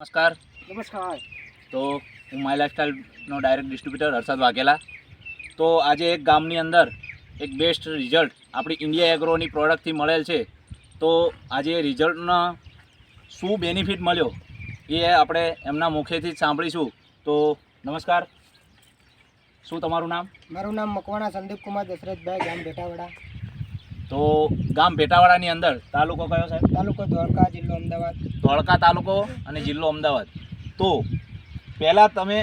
નમસ્કાર. નમસ્કાર. તો હું માય લાઇફસ્ટાઈલનો ડાયરેક્ટ ડિસ્ટ્રીબ્યુટર હર્ષદ વાઘેલા. તો આજે એક ગામની અંદર એક બેસ્ટ રિઝલ્ટ આપણી ઇન્ડિયા એગ્રોની પ્રોડક્ટથી મળેલ છે. તો આજે રિઝલ્ટનો શું બેનિફિટ મળ્યો એ આપણે એમના મુખેથી જ સાંભળીશું. તો નમસ્કાર, શું તમારું નામ? મારું નામ મકવાણા સંદીપ કુમાર દશરથભાઈ, ગામ ભેટાવાડા. તો ગામ ભેટાવાડાની અંદર તાલુકો કયો સાહેબ? તાલુકો ધોળકા, જિલ્લો અમદાવાદ. ધોળકા તાલુકો અને જિલ્લો અમદાવાદ. તો પહેલાં તમે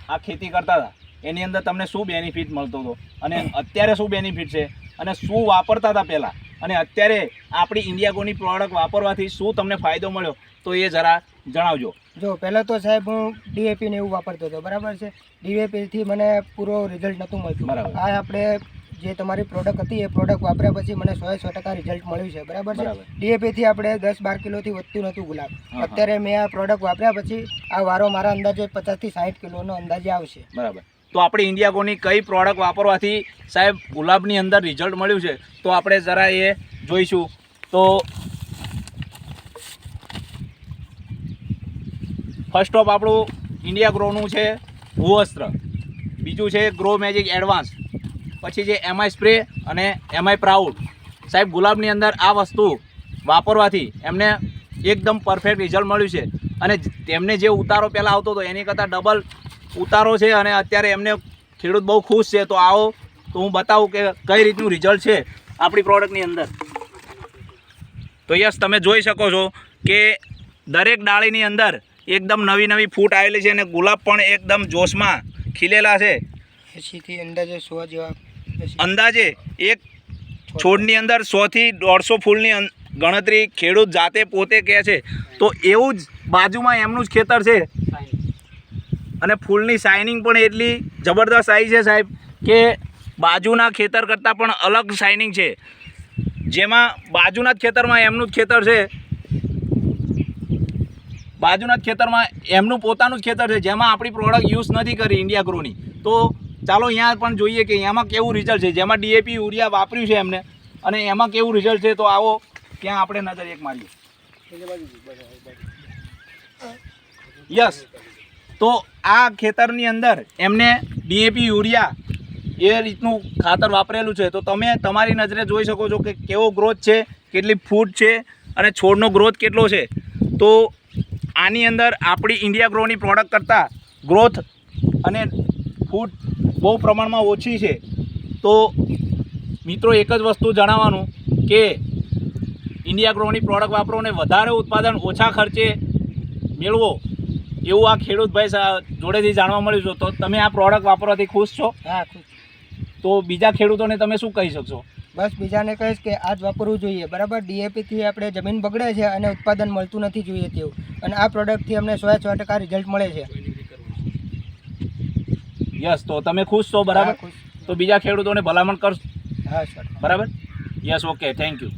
આ ખેતી કરતા હતા એની અંદર તમને શું બેનિફિટ મળતો હતો અને અત્યારે શું બેનિફિટ છે અને શું વાપરતા હતા પહેલાં અને અત્યારે આપણી ઇન્ડિયાગોની પ્રોડક્ટ વાપરવાથી શું તમને ફાયદો મળ્યો તો એ જરા જણાવજો. જો પહેલાં તો સાહેબ હું ડીએપી ને એવું વાપરતો હતો, બરાબર છે. ડીએપીથી મને પૂરો રિઝલ્ટ નહોતું મળતું. બરાબર. આ આપણે જે તમારી પ્રોડક્ટ હતી એ પ્રોડક્ટ વાપર્યા પછી મને 100% રિઝલ્ટ મળ્યું છે, બરાબર છે. ડીએપીથી આપણે 10-12 કિલોથી વધતું નહોતું ગુલાબ. અત્યારે મેં આ પ્રોડક્ટ વાપર્યા પછી આ વારો મારા અંદાજે 50 થી 60 કિલોનો અંદાજે આવશે. બરાબર. તો આપણે ઇન્ડિયાગોની કઈ પ્રોડક્ટ વાપરવાથી સાહેબ ગુલાબની અંદર રિઝલ્ટ મળ્યું છે તો આપણે જરા એ જોઈશું. તો ફર્સ્ટ ઓફ આપણું ઇન્ડિયાગ્રોનું છે ભૂવસ્ત્ર, બીજું છે ગ્રો મેજિક એડવાન્સ, પછી છે એમઆઈ સ્પ્રે અને એમઆઈ પ્રાઉડ. સાહેબ ગુલાબની અંદર આ વસ્તુ વાપરવાથી એમને એકદમ પરફેક્ટ રિઝલ્ટ મળ્યું છે અને તેમને જે ઉતારો પહેલાં આવતો હતો એની કરતાં ડબલ ઉતારો છે અને અત્યારે એમને ખેડૂત બહુ ખુશ છે. તો આવો તો હું બતાવું કે કઈ રીતનું રિઝલ્ટ છે આપણી પ્રોડક્ટની અંદર. તો યસ, તમે જોઈ શકો છો કે દરેક ડાળીની અંદર એકદમ નવી નવી ફૂટ આવેલી છે અને ગુલાબ પણ એકદમ જોશમાં ખીલેલા છે. 80 થી અંદાજે 100 જેવા. અંદાજે એક છોડની અંદર 100 થી 150 ફૂલની ગણતરી ખેડૂત જાતે પોતે કહે છે. તો એવું જ બાજુમાં એમનું જ ખેતર છે અને ફૂલની શાઇનિંગ પણ એટલી જબરદસ્ત આવી છે સાહેબ કે બાજુના ખેતર કરતાં પણ અલગ શાઇનિંગ છે. જેમાં બાજુના જ ખેતરમાં એમનું જ ખેતર છે, બાજુના જ ખેતરમાં એમનું પોતાનું જ ખેતર છે જેમાં આપણી પ્રોડક્ટ યુઝ નથી કરી ઇન્ડિયાગ્રોની. તો ચાલો અહીંયા પણ જોઈએ કે એમાં કેવું રિઝલ્ટ છે. જેમાં ડીએપી યુરિયા વાપર્યું છે એમને અને એમાં કેવું રિઝલ્ટ છે. તો આવો ત્યાં આપણે નજર એક મારીએ. યસ, તો આ ખેતરની અંદર એમને ડીએપી યુરિયા એ રીતનું ખાતર વાપરેલું છે. તો તમે તમારી નજરે જોઈ શકો છો કે કેવો ગ્રોથ છે, કેટલી ફૂટ છે અને છોડનો ગ્રોથ કેટલો છે. તો આની અંદર આપણી ઇન્ડિયાગ્રોની પ્રોડક્ટ કરતાં ગ્રોથ અને ફૂટ બહુ પ્રમાણમાં ઓછી છે. તો મિત્રો એક જ વસ્તુ જણાવવાનું કે ઇન્ડિયાગ્રોની પ્રોડક્ટ વાપરો અને વધારે ઉત્પાદન ઓછા ખર્ચે મેળવો એવું આ ખેડૂતભાઈ જોડેથી જાણવા મળ્યું છે. તો તમે આ પ્રોડક્ટ વાપરવાથી ખુશ છો? હા, ખુશ. તો બીજા ખેડૂતોને તમે શું કહી શકશો? બસ બીજાને કહીશ કે આ જ વાપરવું જોઈએ, બરાબર. ડીએપીથી આપણે જમીન બગડે છે અને ઉત્પાદન મળતું નથી જોઈએ તેવું, અને આ પ્રોડક્ટથી અમને 100% રિઝલ્ટ મળે છે. યસ, તો તમે ખુશ છો? બરાબર. ખુશ. તો બીજા ખેડૂતોને ભલામણ કરશો? હા સર. બરાબર. Yes, okay, thank you.